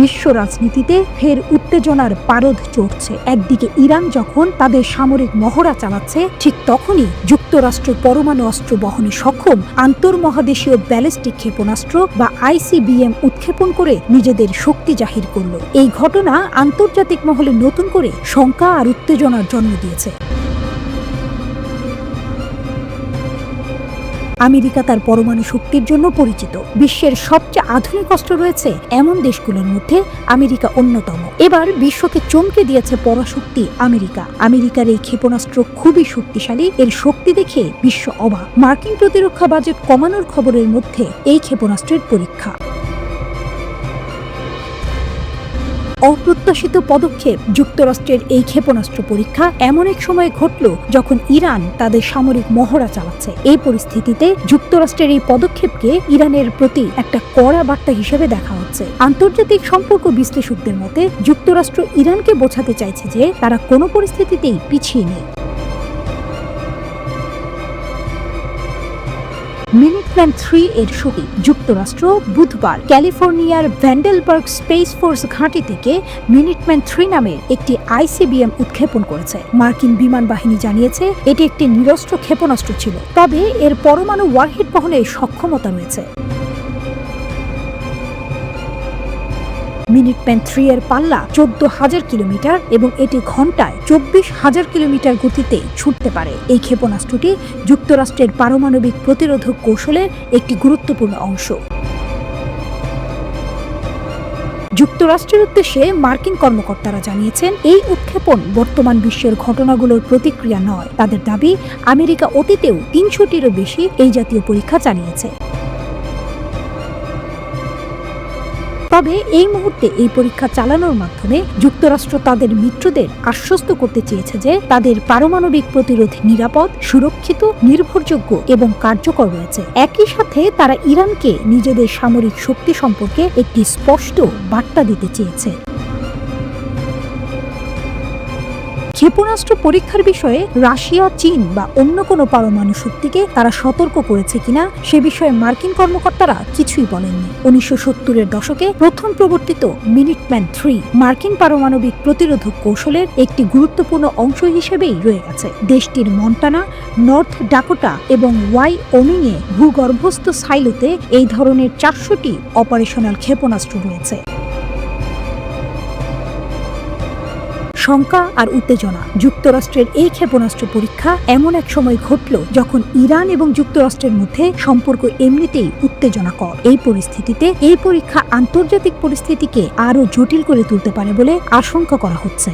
বিশ্ব রাজনীতিতে ফের উত্তেজনার পারদ চড়ছে। একদিকে ইরান যখন তাদের সামরিক মহড়া চালাচ্ছে, ঠিক তখনই যুক্তরাষ্ট্র পরমাণু অস্ত্র বহনে সক্ষম আন্তর্মহাদেশীয় ব্যালিস্টিক ক্ষেপণাস্ত্র বা ICBM উৎক্ষেপণ করে নিজেদের শক্তি জাহির করল। এই ঘটনা আন্তর্জাতিক মহলে নতুন করে শঙ্কা আর উত্তেজনার জন্ম দিয়েছে। আমেরিকা তার পরমাণু শক্তির জন্য পরিচিত। বিশ্বের সবচেয়ে আধুনিক অস্ত্র রয়েছে এমন দেশগুলোর মধ্যে আমেরিকা অন্যতম। এবার বিশ্বকে চমকে দিয়েছে পরাশক্তি আমেরিকা। আমেরিকার এই ক্ষেপণাস্ত্র খুবই শক্তিশালী। এর শক্তি দেখে বিশ্ব অবাক। মার্কিন প্রতিরক্ষা বাজেট কমানোর খবরের মধ্যে এই ক্ষেপণাস্ত্রের পরীক্ষা। অপ্রত্যাশিত পদক্ষেপ। যুক্তরাষ্ট্রের এই ক্ষেপণাস্ত্র পরীক্ষা এমন এক সময় ঘটল যখন ইরান তাদের সামরিক মহড়া চালাচ্ছে। এই পরিস্থিতিতে যুক্তরাষ্ট্রের এই পদক্ষেপকে ইরানের প্রতি একটা কড়া বার্তা হিসেবে দেখা হচ্ছে। আন্তর্জাতিক সম্পর্ক বিশ্লেষকদের মতে যুক্তরাষ্ট্র ইরানকে বোঝাতে চাইছে যে তারা কোনো পরিস্থিতিতেই পিছিয়ে নেই। মিনিটম্যান 3 এর শক্তি। যুক্তরাষ্ট্র বুধবার ক্যালিফোর্নিয়ার ভ্যান্ডেলবার্গ স্পেস ফোর্স ঘাঁটি থেকে মিনিটম্যান 3 নামের একটি ICBM উৎক্ষেপণ করেছে। মার্কিন বিমান বাহিনী জানিয়েছে এটি একটি নিরস্ত্র ক্ষেপণাস্ত্র ছিল, তবে এর পরমাণু ওয়ারহেড বহনের সক্ষমতা রয়েছে। মিনিটম্যান 3 এর পাল্লা 14,000 কিলোমিটার এবং এটি ঘন্টায় 24,000 কিলোমিটার গতিতে ছুটতে পারে। এই ক্ষেপণাস্ত্রটি যুক্তরাষ্ট্রের পারমাণবিক প্রতিরোধক কৌশলের একটি গুরুত্বপূর্ণ অংশ। যুক্তরাষ্ট্রের উদ্দেশ্যে মার্কিন কর্মকর্তারা জানিয়েছেন এই উৎক্ষেপণ বর্তমান বিশ্বের ঘটনাগুলোর প্রতিক্রিয়া নয়। তাদের দাবি, আমেরিকা অতীতেও 300টিরও বেশি এই জাতীয় পরীক্ষা চালিয়েছে। তবে এই মুহূর্তে এই পরীক্ষা চালানোর মাধ্যমে যুক্তরাষ্ট্র তাদের মিত্রদের আশ্বস্ত করতে চেয়েছে যে তাদের পারমাণবিক প্রতিরোধ নিরাপদ, সুরক্ষিত, নির্ভরযোগ্য এবং কার্যকর রয়েছে। একই সাথে তারা ইরানকে নিজেদের সামরিক শক্তি সম্পর্কে একটি স্পষ্ট বার্তা দিতে চেয়েছে। ক্ষেপণাস্ত্র পরীক্ষার বিষয়ে রাশিয়া, চীন বা অন্য কোনো পরমাণু শক্তিকে তারা সতর্ক করেছে কিনা সে বিষয়ে মার্কিন কর্মকর্তারা কিছুই বলেননি। 1970-এর দশকে প্রথম প্রবর্তিত মিনিটম্যান 3 মার্কিন পারমাণবিক প্রতিরোধক কৌশলের একটি গুরুত্বপূর্ণ অংশ হিসেবেই রয়ে গেছে। দেশটির মন্টানা, নর্থ ডাকোটা এবং ওয়াইওমিংয়ে ভূগর্ভস্থ সাইলোতে এই ধরনের 400টি অপারেশনাল ক্ষেপণাস্ত্র রয়েছে। শঙ্কা আর উত্তেজনা। যুক্তরাষ্ট্রের এই ক্ষেপণাস্ত্র পরীক্ষা এমন এক সময় ঘটল যখন ইরান এবং যুক্তরাষ্ট্রের মধ্যে সম্পর্ক এমনিতেই উত্তেজনাকর। এই পরিস্থিতিতে এই পরীক্ষা আন্তর্জাতিক পরিস্থিতিকে আরও জটিল করে তুলতে পারে বলে আশঙ্কা করা হচ্ছে।